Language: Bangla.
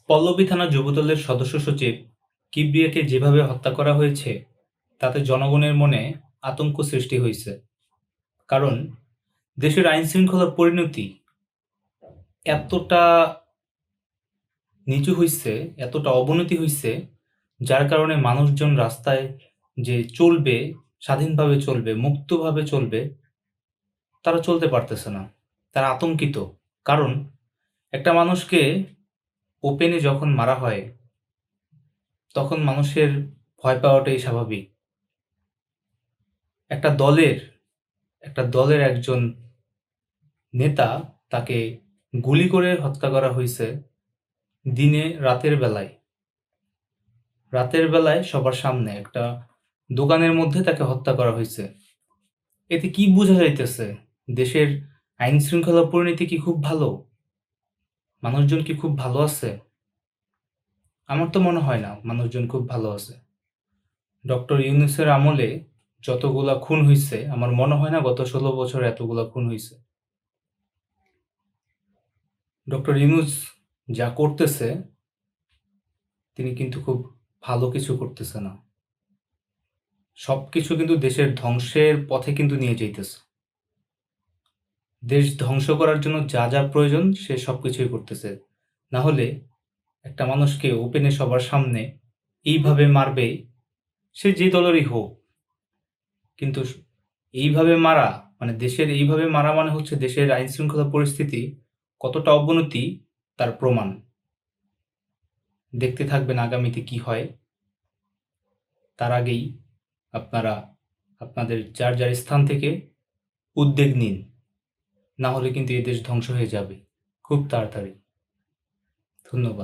পল্লবী থানা যুবদলের সদস্য সচিব কিবরিয়াকে যেভাবে হত্যা করা হয়েছে তাতে জনগণের মনে আতঙ্ক সৃষ্টি হয়েছে। কারণ দেশের আইনশৃঙ্খলার পরিণতি এতটা নিচু হইছে, এতটা অবনতি হইছে, যার কারণে মানুষজন রাস্তায় যে চলবে, স্বাধীনভাবে চলবে, মুক্তভাবে চলবে, তারা চলতে পারতেছে না। তারা আতঙ্কিত। কারণ একটা মানুষকে ওপেনে যখন মারা হয় তখন মানুষের ভয় পাওয়াটাই স্বাভাবিক। একটা দলের একজন নেতা, তাকে গুলি করে হত্যা করা হয়েছে রাতের বেলায় সবার সামনে একটা দোকানের মধ্যে তাকে হত্যা করা হয়েছে। এতে কি বোঝা যাইতেছে? দেশের আইন শৃঙ্খলা পরিণতি কি খুব ভালো? মানুষজন কি খুব ভালো আছে? আমার তো মনে হয় না মানুষজন খুব ভালো আছে। ডক্টর ইউনূসের আমলে যতগুলা খুন হইছে, আমার মনে হয় না গত 16 বছরে এতগুলা খুন হইছে। ডক্টর ইউনূস যা করতেছে, তিনি কিন্তু খুব ভালো কিছু করতেছে না। সবকিছু কিন্তু দেশের ধ্বংসের পথে কিন্তু নিয়ে যাইতেছে। দেশ ধ্বংস করার জন্য যা যা প্রয়োজন সে সবকিছুই করতেছে। না হলে একটা মানুষকে ওপেনে সবার সামনে এইভাবে মারবে, সে যে দলেরই হোক। কিন্তু এইভাবে মারা, মানে দেশের এইভাবে মারা মানে হচ্ছে দেশের আইন শৃঙ্খলা পরিস্থিতি কতটা অবনতি তার প্রমাণ। দেখতে থাকবেন আগামীতে কি হয়। তার আগেই আপনারা আপনাদের যার যার স্থান থেকে উদ্যোগ নিন, না হলে কিন্তু এই দেশ ধ্বংস হয়ে যাবে খুব তাড়াতাড়ি। ধন্যবাদ।